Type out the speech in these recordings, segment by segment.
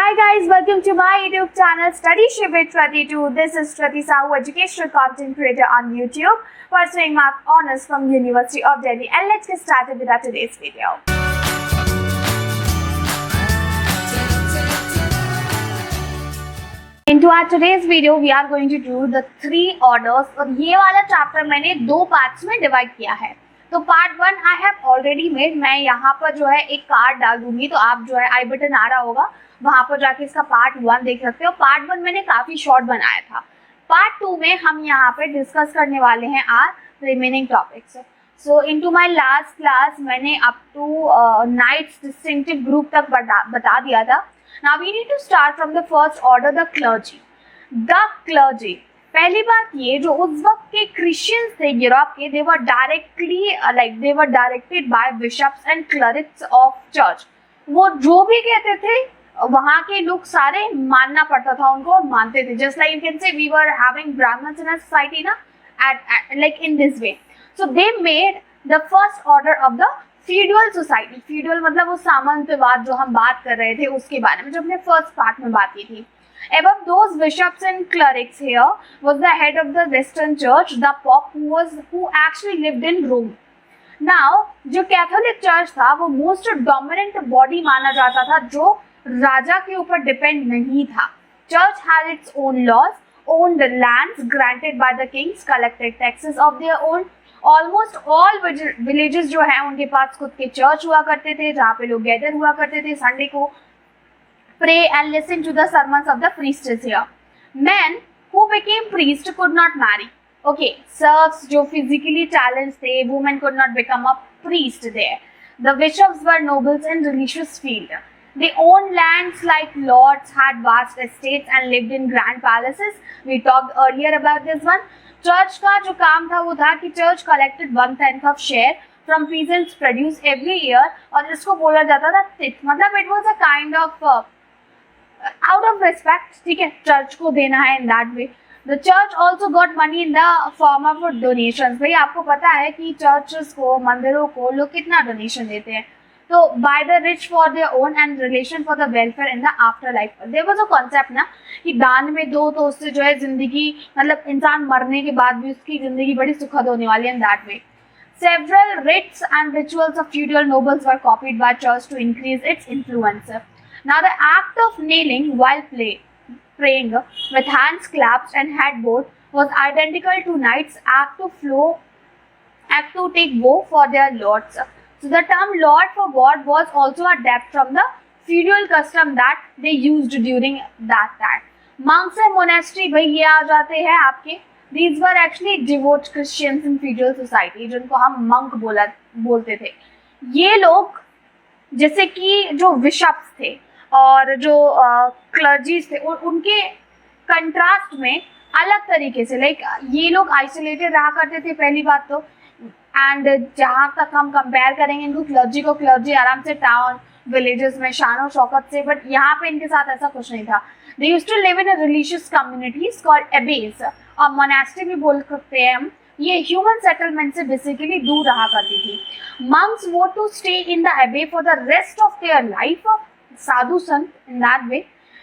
Hi guys, welcome to my YouTube channel Study Ship with Shruti 2. This is Shruti Sahu, educational content creator on YouTube, pursuing my honors from University of Delhi. And let's get started with our today's video. Into our today's video, we are going to do the 3 orders. और ये वाला chapter मैंने 2 parts में divide किया है. तो part 1 I have already made. मैं यहाँ पर जो है एक कार्ड डाल दूंगी, तो आप जो है आई बटन आ रहा होगा, वहाँ पर जाके इसका पार्ट 1 देख सकते हो. पार्ट 1 मैंने काफ़ी शॉर्ट बनाया था. पार्ट 2 में हम यहाँ पे डिस्कस करने वाले हैं our remaining topics. So into my last class मैंने up to knights distinctive group तक बता दिया था. Now we need to start from the first order, the clergy. The clergy, पहली बात ये, जो उस वक्त के क्रिश्चियंस थे यूरोप के, they were directed by bishops and clerics of church. वो जो भी कहते थे वहाँ के लोग सारे मानना पड़ता था उनको और मानते थे. Just like you can say we were having Brahmans in a society ना, like in this way. So they made the first order of the feudal society. Feudal मतलब वो सामंतवाद जो हम बात कर रहे थे उसके बारे में, जो हमने फर्स्ट पार्ट में बात की थी. Above those bishops and clerics here was the head of the Western Church, the Pope, who actually lived in Rome. Now, जो कैथोलिक चर्च था वो मोस्ट डोमिनेंट बॉडी माना जाता था, जो राजा के ऊपर डिपेंड नहीं था. Church had its own laws, owned lands granted by the kings, collected taxes of their own. Almost all villages जो है उनके पास खुद के चर्च हुआ करते थे, जहाँ पे लोग गैदर हुआ करते थे संडे को, pray and listen to the sermons of the priestess here. Men who became priest could not marry. Okay, serfs जो physically challenged थे, women could not become a priest there. The bishops were nobles in religious field. They owned lands like lords, had vast estates and lived in grand palaces. We talked earlier about this one. Church का जो काम था वो था कि church collected 1/10 of share from peasants produce every year, और इसको बोला जाता था tithe. मतलब it was a kind of out of respect, ठीक है, चर्च को देना है in that way. The church also got money in the form of donations. भाई आपको पता है कि चर्चेस को, मंदिरों को लोग कितना डोनेशन देते हैं. तो by the rich for their own and relation for the welfare in the afterlife. There was a concept ना कि दान में दो तो उससे जो है जिंदगी, मतलब इंसान मरने के बाद भी उसकी जिंदगी बड़ी सुखद होने वाली है in that way. Several rites and rituals of feudal nobles were copied by church to increase its influence. Now the act of kneeling while praying with hands clasped and head bowed was identical to knights' act to take vow for their lords. So the term lord for God was also adapted from the feudal custom that they used during that time. Monks and monastery, भाई ये आ जाते हैं आपके. These were actually devout Christians in feudal society, जिनको हम monk बोलते थे. ये लोग जैसे कि जो बिशप्स थे और जो क्लर्जीज थे, उनके कंट्रास्ट में अलग तरीके से, लाइक ये लोग आइसोलेटेड रहा करते थे पहली बात तो. एंड जहाँ तक हम कंपेयर करेंगे इनको क्लर्जी को, क्लर्जी आराम से टाउन विलेजेस में शान और शौकत से, बट यहाँ पे इनके साथ ऐसा कुछ नहीं था. They used to live in a religious communities called abbeys, और मोनास्ट्री भी बोल सकते हैं हम. ये ह्यूमन सेटलमेंट से बेसिकली दूर रहा करती थी. Monks vow to stay in the abbey for the rest of their life. साधु संत in that way,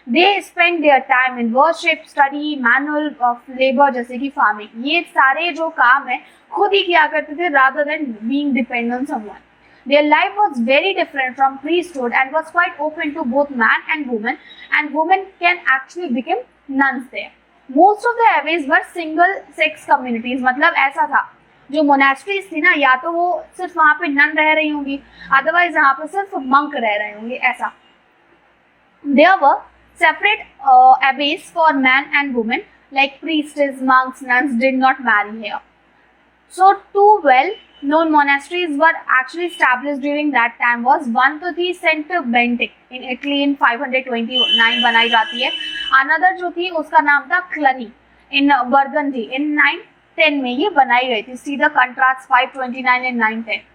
they spend their time in worship, study, manual of labor जैसे कि farming. ये सारे जो काम है खुद ही किया करते थे rather than being dependent on someone. Their life was very different from priesthood and was quite open to both man and women can actually become nuns there. Most of the abbeys were single sex communities. मतलब ऐसा था, जो monasteries थी ना, या तो वो सिर्फ वहाँ पे नन रह रही होंगी, अदरवाइज यहाँ पे सिर्फ मंक रह रहे होंगे, ऐसा. There were separate abbeys for men and women, like priestess, monks, nuns did not marry here. So two well-known monasteries were actually established during that time. Was one to the Saint Benedict in Italy in 529 बनाई जाती है. Another जो थी उसका नाम था Cluny in Burgundy in 910 में ये बनाई गई थी. See the contrast 529 and 910.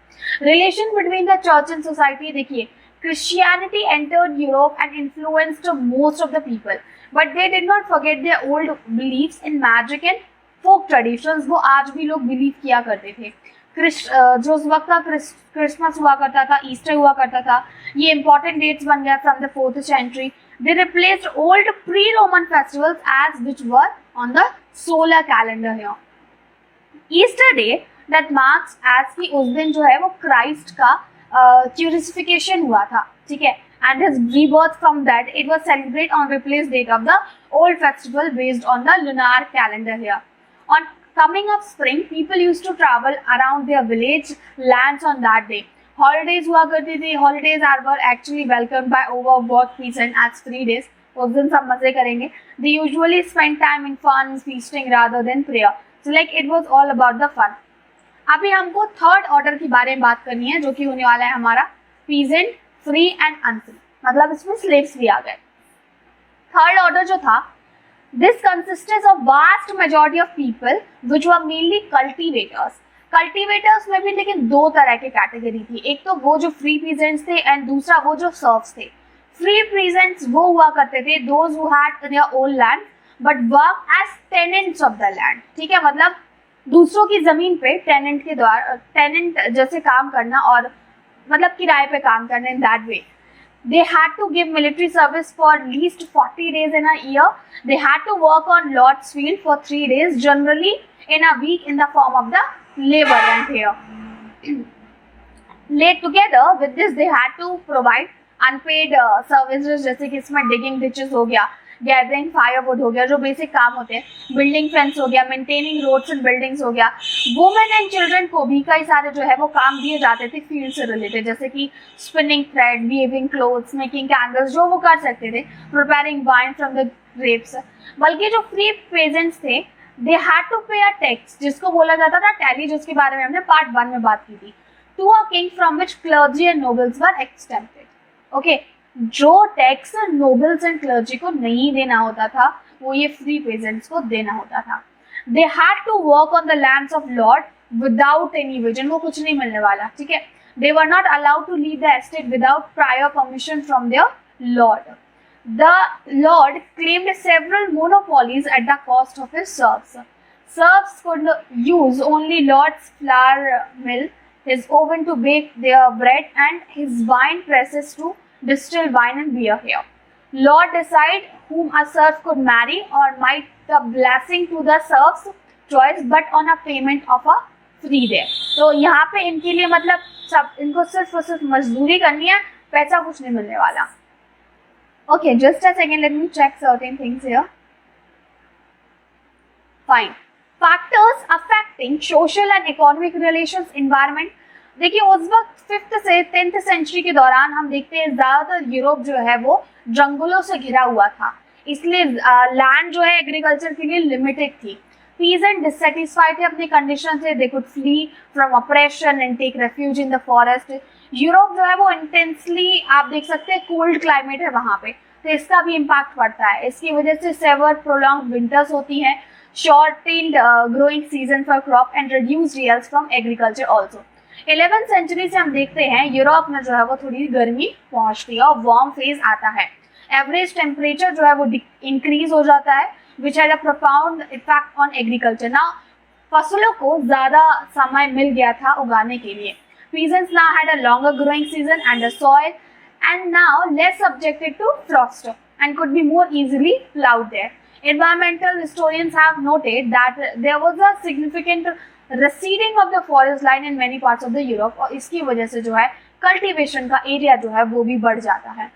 Relation between the church and society, देखिए, Christianity entered Europe and influenced most of the people, but they did not forget their old beliefs in magic and folk traditions. वो आज भी लोग believe किया करते थे. जो उस वक्त का क्रिसमस हुआ करता था, ईस्टर हुआ करता था, ये इंपॉर्टेंट डेट्स बन गया from the 4th century. They replaced old pre-Roman festivals as which were on the solar calendar here. Easter day that marks as कि उस दिन जो है वो क्राइस्ट का क्रूसिफिकेशन हुआ था, ठीक है, and his rebirth from that it was celebrate on replace date of the old festival based on the lunar calendar here. On coming of spring, people used to travel around their village lands on that day. Holidays हुआ करती थी. Holidays were actually welcomed by overworked peasants as free days. उस दिन सब मजे करेंगे. They usually spend time in fun, feasting rather than prayer. So like it was all about the fun. अभी हमको थर्ड ऑर्डर की बारे में बात करनी है, जो कि होने वाला है हमारा पीजेंट, फ्री एंड अनफ्री, मतलब इसमें स्लेव्स भी आ गए. थर्ड ऑर्डर जो था, this consisted of vast majority of people which were mainly cultivators. Cultivators में भी लेकिन दो तरह की कैटेगरी थी. एक तो वो जो फ्री पीजेंट्स थे एंड दूसरा वो जो सर्व्स थे. फ्री पीजेंट्स वो हुआ करते थे those who had their own land but work as tenants of the land. ठीक है, मतलब दूसरों की जमीन पे टेनेंट के द्वारा, टेनेंट जैसे काम करना और मतलब किराए पे काम करना. In that way they had to give military service for at least 40 days in a year. They had to work on Lord's field for 3 days, generally in a week, in the form of the labor rent here. Laid together with this, they had to provide unpaid services, जैसे कि इसमें digging ditches हो गया, gathering firewood हो गया, जो basic काम होते हैं, बिल्डिंग फेंस हो गया, मेंटेनिंग रोड्स एंड बिल्डिंग्स हो गया. वुमेन एंड चिल्ड्रन को भी कई सारे जो है वो काम दिए जाते थे फील्ड से रिलेटेड, जैसे कि spinning thread, weaving clothes, making candles, जो वो कर सकते थे, preparing wine from the grapes. बल्कि जो फ्री पेजेंट्स थे, दे हैड टू पे अ टैक्स, जिसको बोला जाता था टैली, जिसके बारे में हमने पार्ट 1 में बात की थी, to a king from which clergy and nobles were exempted. Okay, जो टैक्स नोबल्स एंड क्लर्जी को नहीं देना होता था वो ये फ्री पेजेंट्स को देना होता था. They had to work on the lands of lord without any wage, उनको कुछ नहीं मिलने वाला. ठीक है, they were not allowed to leave the estate without prior permission from their lord. The lord claimed several monopolies at the cost of his serfs. Serfs could use only Lord's flour mill, his oven to bake their bread, and his wine presses to distill wine and beer here. Lord decide whom a serf could marry or might the blessing to the serf's choice, but on a payment of a free day. तो यहाँ पे इनके लिए मतलब सब इनको सिर्फ और सिर्फ मजदूरी करनी है, पैसा कुछ नहीं मिलने वाला. Okay, just a second, let me check certain things here. Fine. Factors affecting social and economic relations, environment. देखिए उस वक्त 5th से 10th सेंचुरी के दौरान हम देखते हैं ज़्यादातर यूरोप जो है वो जंगलों से घिरा हुआ था, इसलिए लैंड जो है एग्रीकल्चर के लिए लिमिटेड थी. पीजेंट डिससेटिस्फाइड थे अपनी कंडीशन से, they could flee from operation and take refuge in the forest. Europe जो है वो इंटेंसली, आप देख सकते हैं, कोल्ड क्लाइमेट है वहाँ पे, तो इसका भी इम्पैक्ट पड़ता है. इसकी वजह से सेवर प्रोलॉन्ग विंटर्स होती हैं, shortened growing season for crop and reduced yields from agriculture also. 11th century से हम देखते हैं यूरोप में जो है वो थोड़ी गर्मी पहुंचती है और वार्म फेज आता है. एवरेज टेम्परेचर जो है वो इंक्रीज हो जाता है, which had a profound effect on agriculture. ना फसलों को ज़्यादा समय मिल गया था उगाने के लिए. Peasants now had a longer growing season and the soil and now less subjected to frost and could be more easily plowed there. Environmental historians have noted that there was a significant receding of the forest line in many parts of the Europe, और इसकी वजह से जो है cultivation का area जो है वो भी बढ़ जाता है.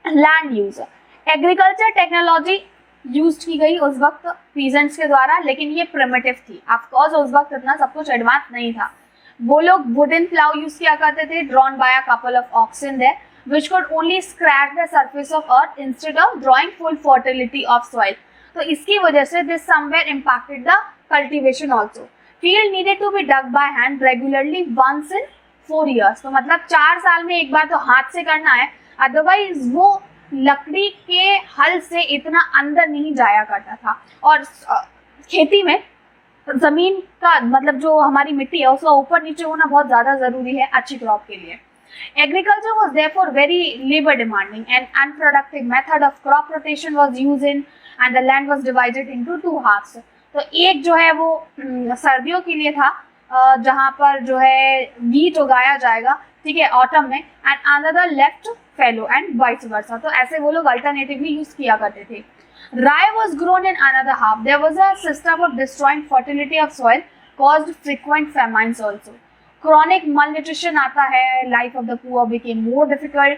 Land use, agriculture technology use की गई उस वक्त पीजेंट्स के द्वारा, लेकिन ये प्रिमिटिव थी. ऑफकोर्स उस वक्त इतना सब कुछ एडवांस नहीं था. वो लोग वुडन प्लाउ यूज किया करते थे, drawn by a couple of oxen there, which could only scratch the surface of earth instead of drawing full fertility of soil. तो इसकी वजह से this somewhere impacted the cultivation also. Field needed to be dug by hand regularly once in 4 years. तो मतलब 4 साल में एक बार तो हाथ से करना है, अदरवाइज वो लकड़ी के हल से इतना अंदर नहीं जाया करता था. और खेती में जमीन का मतलब जो हमारी मिट्टी है उसका ऊपर नीचे होना बहुत ज़्यादा ज़रूरी है अच्छी क्रॉप के लिए. Agriculture was therefore very labor demanding. An unproductive method of crop rotation was used in and the land was divided into 2 halves. तो एक जो है वो सर्दियों के लिए था, जहाँ पर जो है वीट उगाया जाएगा, ठीक है, ऑटम में, and another left fallow and vice versa. तो ऐसे वो लोग alternatively use किया करते थे. Rye was grown in another half. There was a system of destroying fertility of soil caused frequent famines also. Chronic malnutrition आता है, life of the poor became more difficult.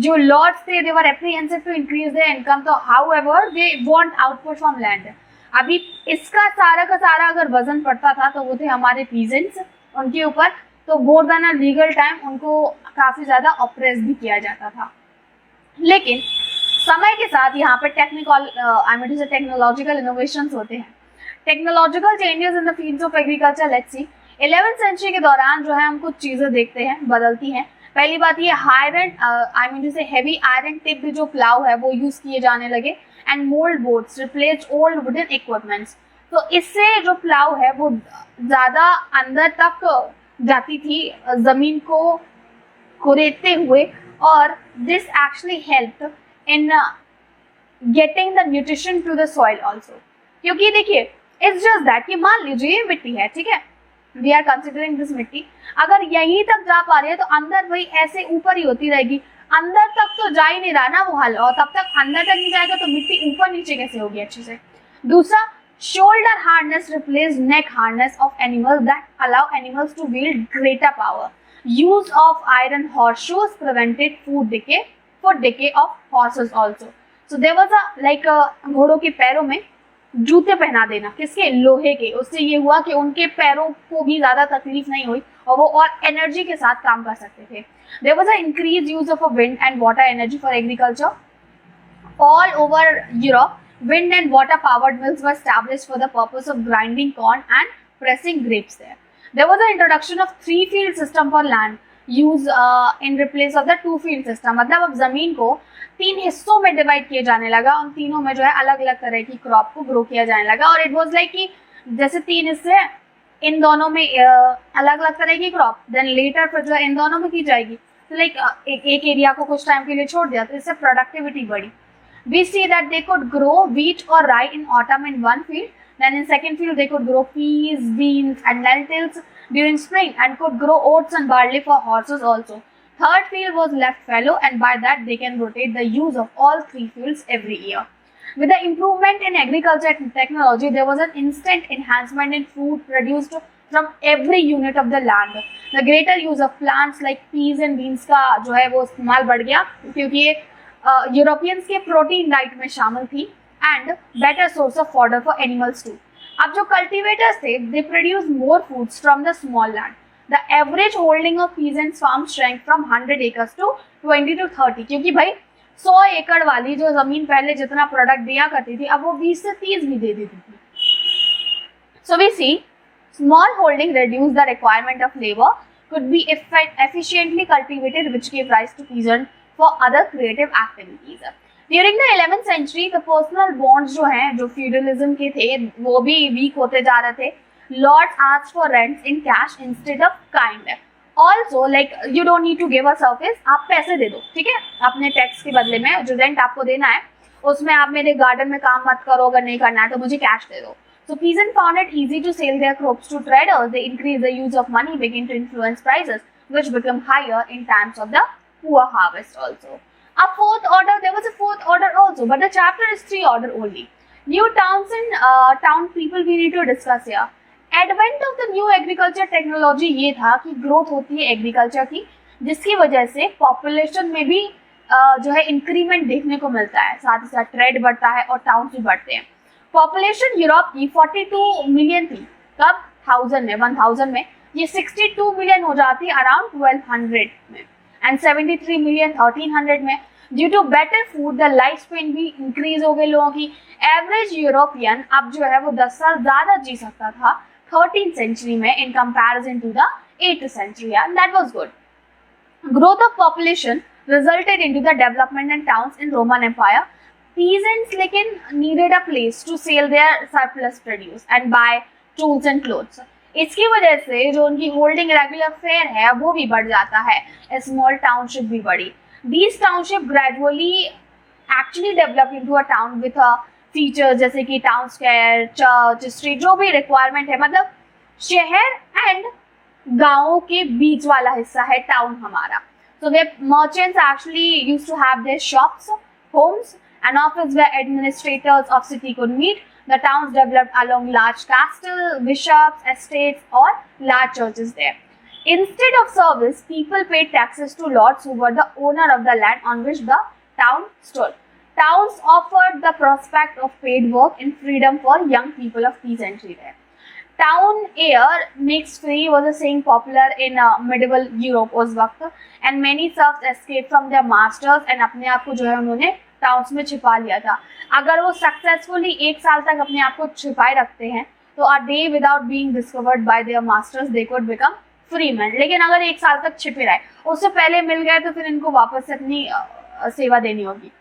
जो lords थे, they were apprehensive to increase their income. तो however they want output from land. अभी इसका सारा का सारा अगर वजन पड़ता था तो वो थे हमारे peasants, उनके ऊपर तो more than a legal time उनको काफी ज्यादा ऑप्रेस भी किया जाता था. लेकिन समय के साथ यहाँ पे टेक्नोलॉजिकल इनोवेशंस होते हैं. Technological changes in the fields of agriculture. Let's see 11th century के दौरान जो है हम कुछ चीजें देखते हैं बदलती हैं. पहली बात ये हेवी आयरन टिप भी जो प्लाउ है वो यूज किए जाने लगे and mould boats replaced old wooden equipments. तो इससे जो प्लाउ है वो ज्यादा अंदर तक जाती थी जमीन को कुरेदते हुए और this actually help in getting the nutrition to the soil also. क्योंकि देखिए इट्स जस्ट दैट कि मान लीजिए ये मिट्टी है, ठीक है, वी आर कंसिडरिंग दिस मिट्टी, अगर यहीं तक जा पा रही है तो अंदर वही ऐसे ऊपर ही होती रहेगी. अंदर तक तो जा ही नहीं रहा ना वो हल, और तब तक अंदर तक नहीं जाएगा तो मिट्टी ऊपर नीचे कैसे होगी अच्छे से. दूसरा, shoulder harness replaced neck harness of animals that allow animals to wield greater power. Use of iron horseshoes prevented foot decay of horses also. So there was a घोड़ों के पैरों में जूते पहना देना, किसके, लोहे के. उससे ये हुआ कि उनके पैरों को भी ज्यादा तकलीफ नहीं हुई और वो और एनर्जी के साथ काम कर सकते थे. There was an increased use of a wind and water energy for agriculture. All over Europe, wind and water powered mills were established for the purpose of grinding corn and pressing grapes there. There was an introduction of 3-field system for land use in replace of the 2-field system. मतलब अब जमीन को 3 हिस्सों में divide किया जाने लगा, उन तीनों में जो है अलग अलग तरह की क्रॉप को ग्रो किया जाने लगा. और इट वाज लाइक कि जैसे 3 हिस्से हैं, इन दोनों में अलग अलग तरह की क्रॉप, देन लेटर फिर जो है इन दोनों में की जाएगी. तो लाइक एक एरिया को कुछ टाइम के लिए छोड़ दिया तो इससे प्रोडक्टिविटी बढ़ी. We see that they could grow wheat or rye in autumn in one field. Then in second field they could grow peas, beans and lentils during spring and could grow oats and barley for horses also. Third field was left fallow and by that they can rotate the use of all 3 fields every year. With the improvement in agriculture and technology, there was an instant enhancement in food produced from every unit of the land. The greater use of plants like peas and beans का जो है वो इस्तेमाल बढ़ गया क्योंकि ये Europeans के प्रोटीन डाइट में शामिल थी and better source of fodder for animals too. अब जो कल्टिवेटर्स थे they produce more foods from the small land. The average holding of peasants farm shrank from 100 acres to 20 to 30. क्योंकि भाई 100 एकड़ वाली जो जमीन पहले जितना प्रोडक्ट दिया करती थी अब वो 20 से 30 भी दे देती थी. So we see small holding reduce the requirement of labor, could be efficiently cultivated which gave rise to peasant for other creative activities. During the 11th century, the personal bonds जो हैं, जो feudalism के थे, वो भी weak होते जा रहे थे. Lords asked for rents in cash instead of kind. Also, like you don't need to give a service, आप पैसे दे दो, ठीक है, अपने टैक्स के बदले में जो रेंट आपको देना है उसमें आप मेरे गार्डन में काम मत करो, अगर नहीं करना है तो मुझे कैश दे दो. So peasants found it easy to sell their crops to traders. They increased the use of money, begin to influence prices, which become higher in times of the poor harvest also. There was a fourth order also, but the chapter is 3 order only. New towns and town people we need to discuss here. Advent of the new agriculture technology ये था कि growth होती है agriculture की, जिसकी वजह से population में भी जो है इंक्रीमेंट देखने को मिलता है, साथ ही साथ ट्रेड बढ़ता है और टाउन्स भी बढ़ते हैं. पॉपुलेशन यूरोप की 42 मिलियन थी, कब 1000 में ये 62 मिलियन हो जाती है अराउंड 1200 में एंड 73 मिलियन 1300 में. Due to better food the life span भी इंक्रीज हो गई लोगों की. एवरेज यूरोपियन अब जो है वो 10 साल ज्यादा जी सकता था 13th सेंचुरी में in comparison to the 8th century and that was good. Growth of population resulted into the development in towns in Roman Empire. Peasants लेकिन needed a place to sell their surplus produce and buy tools and clothes. इसकी वजह से जो उनकी holding regular fair है वो भी बढ़ जाता है, स्मॉल टाउनशिप भी बढ़ी. These township gradually actually developed into a town with a features जैसे कि टाउन स्क्वायर, चर्च, स्ट्रीट, जो भी रिक्वायरमेंट है, मतलब शहर एंड गाँव के बीच वाला हिस्सा है टाउन हमारा. So where merchants actually used to have their shops, homes, and offices where administrators of city could meet. The towns developed along large castles, bishops, estates, or large churches there. Instead of service, people paid taxes to lords who were the owner of the land on which the town stood. Towns offered the prospect of paid work and freedom for young people of peasantry there. Town air makes free was a saying popular in medieval Europe उस वक्त, and many serfs escaped from their masters and अपने आप को जो है उन्होंने towns में छिपा लिया था. अगर वो सक्सेसफुली 1 साल तक अपने आप को छिपाए रखते हैं तो a day without being discovered by there masters they could become free man. लेकिन अगर 1 साल तक छिपे रहे, उससे पहले मिल गए तो फिर इनको वापस से अपनी सेवा देनी होगी.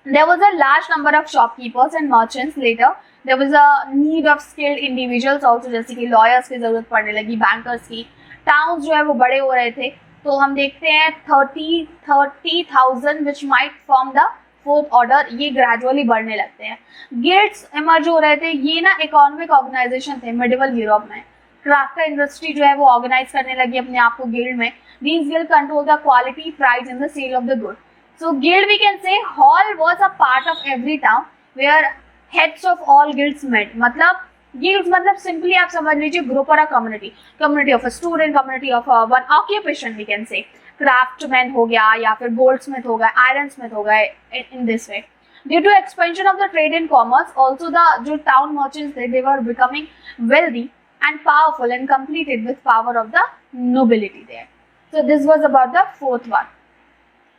There was a large number of shopkeepers and merchants later. There was a need of skilled individuals also, जैसे कि lawyers की जरूरत पड़ने लगी, bankers की. Towns जो है वो बड़े हो रहे थे, तो हम देखते हैं 30,000 which might form the fourth order, ये gradually बढ़ने लगते हैं. Guilds emerge हो रहे थे, ये ना economic organization थे medieval यूरोप में. क्राफ्ट का इंडस्ट्री जो है वो ऑर्गेनाइज करने लगी अपने आप को गिल्ड में. These guild control the quality, price and the sale of the good. So guild, we can say, hall was a part of every town where heads of all guilds met. मतलब guilds मतलब simply आप समझ लीजिए group और a community. Community of a student, community of one occupation, we can say. Craftsman हो गया या फिर goldsmith हो गया, ironsmith हो गए, in this way. Due to expansion of the trade and commerce, also the जो town merchants थे, they were becoming wealthy and powerful and completed with power of the nobility there. So this was about the fourth one.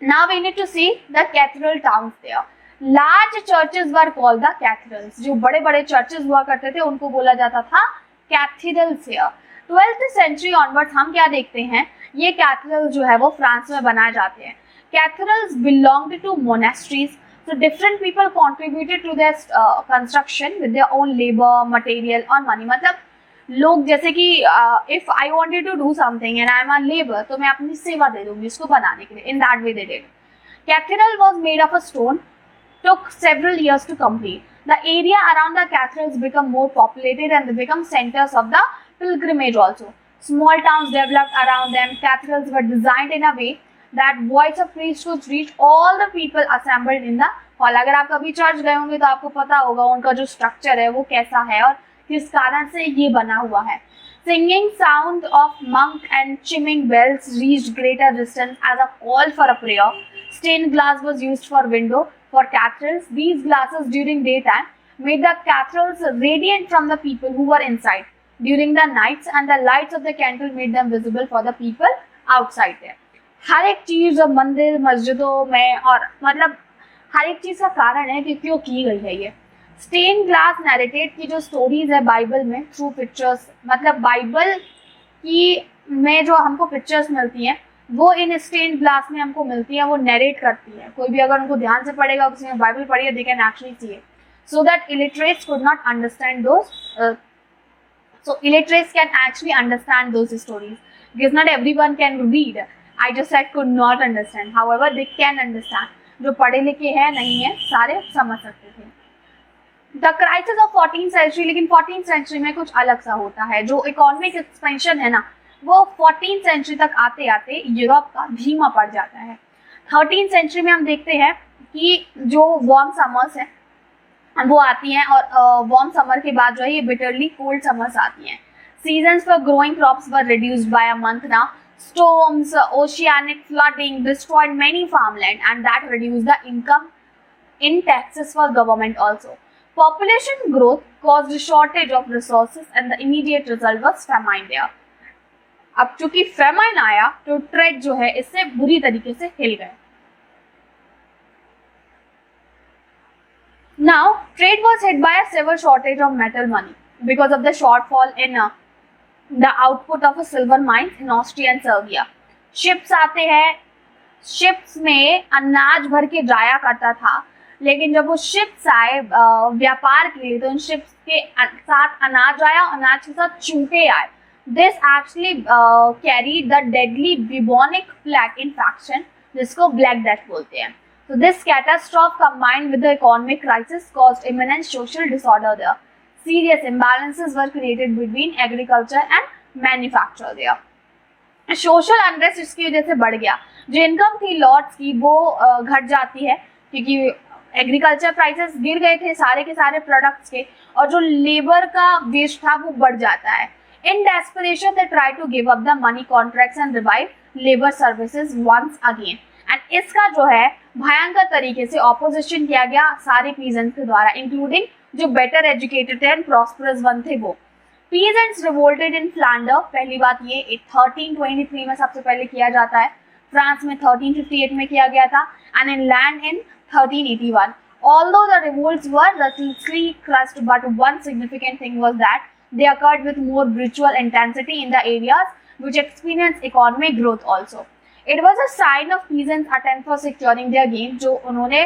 Now we need to see the cathedral towns there. Large churches were called the cathedrals. जो बड़े बड़े churches हुआ करते थे उनको बोला जाता था cathedrals here. 12th century onwards हम क्या देखते हैं, ये cathedral जो है वो फ्रांस में बनाए जाते हैं. Cathedrals belonged to monasteries. So different people contributed to their construction with their own labor, material और money. मतलब लोग जैसे कि if I wanted to do something and I am on labour, तो मैं अपनी सेवा दे दूंगी इसको बनाने के लिए. In that way they did. Cathedral was made of a stone, took several years to complete. The area around the cathedrals become more populated and they become centers of the pilgrimage also. Small towns developed around them. Cathedrals were designed in a way that voice of priesthood reached all the people assembled in the hall. अगर आप कभी church गए होंगे तो आपको पता होगा उनका जो स्ट्रक्चर है वो कैसा है और किस कारण से ये बना हुआ है. Singing sound of monk and chiming bells reached greater distance as a call for a prayer. Stained glass was used for window for cathedrals. These glasses during daytime made the cathedrals radiant from the people who were inside during the nights, and the lights of the candle made them visible for the people outside there. हर एक चीज मंदिर मस्जिदों में और मतलब हर एक चीज का कारण है कि क्यों की गई है ये. स्टेन ग्लास नैरेटेड की जो स्टोरीज है बाइबल में थ्रू पिक्चर्स, मतलब बाइबल की में जो हमको पिक्चर्स मिलती हैं वो इन स्टेन ग्लास में हमको मिलती है, वो नैरेट करती है. कोई भी अगर उनको ध्यान से पढ़ेगा, किसी ने बाइबल पढ़ी है, they can actually see it, so that illiterates could not understand those. So illiterates can actually understand those stories because not everyone can read. I just said could not understand. However, they can understand. जो पढ़े लिखे हैं नहीं है सारे समझ सकते थे. The crisis of 14th century, लेकिन 14th century में कुछ अलग सा होता है. जो इकोनॉमिक एक्सपेंशन है ना वो 14th सेंचुरी तक आते आते यूरोप का धीमा पड़ जाता है. 13th सेंचुरी में हम देखते हैं कि जो वार्म समर्स है वो आती हैं और वार्म समर के बाद जो है ये बिटरली कोल्ड समर्स आती हैं. Seasons for growing crops were reduced by a month now. Storms, oceanic flooding destroyed many farmland and that reduced the income in taxes for government also. Population growth caused a shortage of resources and the immediate result was famine there. अब चूंकि famine आया तो trade जो है इससे बुरी तरीके से हिल गए. Now, trade was hit by a severe shortage of metal money because of the shortfall in the output of a silver mines in Austria and Serbia. Ships आते हैं, ships में अनाज भर के जाया करता था, लेकिन जब वो ships आए व्यापार के लिए तो उन ships के साथ अनाज आया, अनाज के साथ चूहे आए. This actually carried the deadly bubonic plague infection, जिसको Black Death बोलते हैं. So this catastrophe combined with the economic crisis caused immense social disorder there. Serious imbalances were created between agriculture and manufacture there. Social unrest इसकी वजह से बढ़ गया, जो income थी लॉर्ड्स की वो घट जाती है, क्योंकि एग्रीकल्चर प्राइसेस गिर गए थे सारे के सारे प्रोडक्ट्स के, और जो लेबर का वेस्ट था वो बढ़ जाता है। In desperation they try to give up the money contracts and revive labour services once again. And इसका जो है भयंकर तरीके से ऑपोजिशन किया गया सारे पीजेंट्स के द्वारा, इंक्लूडिंग जो बेटर एजुकेटेड थे एंड प्रॉस्परस वन थे वो। पीजेंट्स रिवोल्टेड इन फ्लैंडर, पहली बात ये 1323 में सबसे पहले किया जाता है, फ्रांस में 1358 में किया गया था, and in land in 1381. Although the revolts were ruthlessly crushed, but one significant thing was that they occurred with more brutal intensity in the areas which experienced economic growth also. It was a sign of peasants' attempt for securing their gain, जो उन्होंने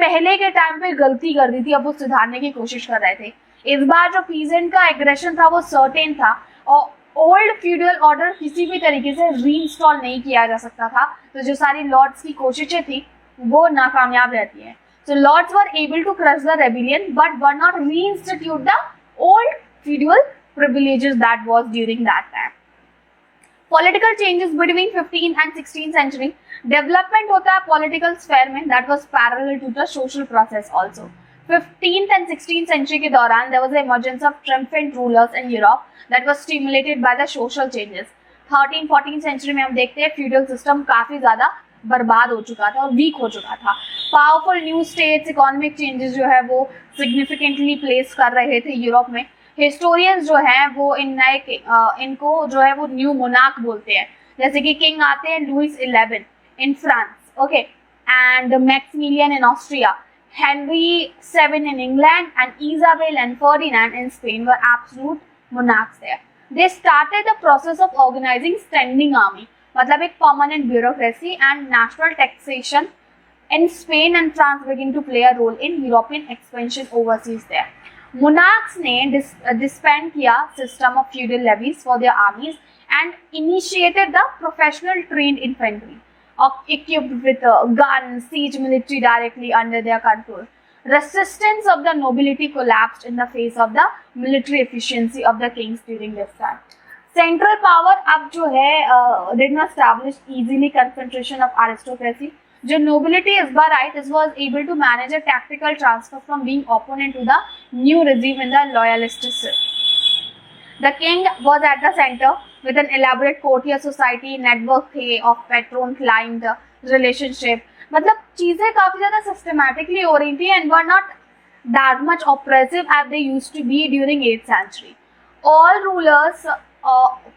पहले के time पे गलती कर दी थी, अब वो सुधारने की कोशिश कर रहे थे। इस बार जो पीजेंट का एग्रेशन था वो सर्टेन था, और ओल्ड फ्यूडल ऑर्डर किसी भी तरीके से रीइंस्टॉल नहीं किया जा सकता था, तो जो सारी लॉर्ड्स की कोशिशें थी वो नाकामयाब रहती है। So lords were able to crush the rebellion, but were not reinstitute the old feudal privileges that was during that time. Political changes between 15th and 16th century, development होता है political sphere में, that was parallel to the social process also. 15th and 16th century के दौरान there was the emergence of triumphant rulers in Europe that was stimulated by the social changes. 13th-14th century में हम देखते हैं feudal system काफी ज्यादा बर्बाद हो चुका था और वीक हो चुका था। Powerful new states economic changes जो है वो सिग्निफिकेंटली प्लेस कर रहे थे यूरोप में। हिस्टोरियंस जो हैं वो इनको जो है वो न्यू मोनार्क बोलते हैं, जैसे कि किंग आते हैं Louis 11 in France, okay, and Maximilian in Austria, Henry 7 in England, and Isabel and Ferdinand in Spain were absolute monarchs there. They started the process of organizing standing army, मतलब एक permanent bureaucracy and national taxation in Spain and France begin to play a role in European expansion overseas there. Monarchs ने disband किया system of feudal levies for their armies and initiated the professional trained infantry, equipped with guns, siege military directly under their control. Resistance of the nobility collapsed in the face of the military efficiency of the kings during this time. Central power अब जो है did not establish easily concentration of aristocracy. जो nobility इस बार आई, this was able to manage a tactical transfer from being opponent to the new regime in the loyalist system. The king was at the center with an elaborate courtier society, network थे of patron client relationship, मतलब चीजें काफी ज्यादा systematically हो रही थी and were not that much oppressive as they used to be during 8th century. All rulers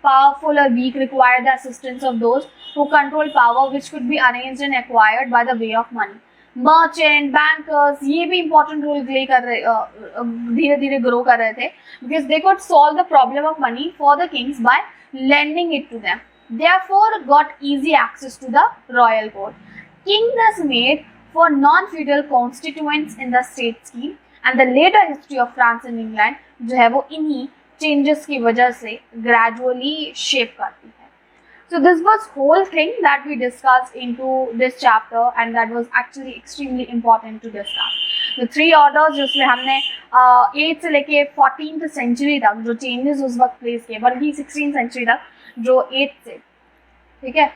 powerful or weak required the assistance of those who control power, which could be arranged and acquired by the way of money. Merchant, bankers, ये भी important role play कर रहे, धीरे धीरे grow कर रहे थे, because they could solve the problem of money for the kings by lending it to them. Therefore, got easy access to the royal court. King thus made for non-feudal constituents in the state scheme, and the later history of France and England जो है वो इन्हीं changes की वजह से gradually shape करती है। So this was whole thing that we discussed into this chapter, and that was actually extremely important to discuss. The three orders जिसमें हमने 8th से लेके 14th सेंचुरी तक जो चेंजेस उस वक्त प्लेस किए, बल्कि 16th सेंचुरी तक जो 8th से, ठीक है,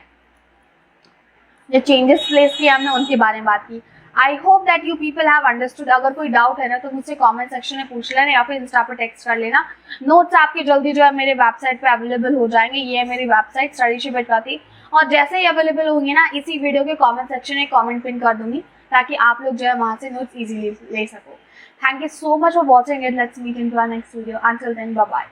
जो चेंजेस प्लेस किए हमने उनके बारे में बात की। I hope that you people have understood. अगर कोई डाउट है ना तो मुझसे कमेंट सेक्शन में पूछ लेना या फिर इंस्टा पर टेक्स्ट कर लेना। नोट्स आपके जल्दी जो है मेरे वेबसाइट पे अवेलेबल हो जाएंगे। ये है मेरी वेबसाइट स्टडीशीट का थी, और जैसे ही अवेलेबल होंगे ना इसी वीडियो के कमेंट सेक्शन में कमेंट पिन कर दूंगी ताकि आप लोग जो है वहाँ से नोट्स इजीली ले सको। Thank you so much for watching it. Let's meet in to our next video. Until then bye bye.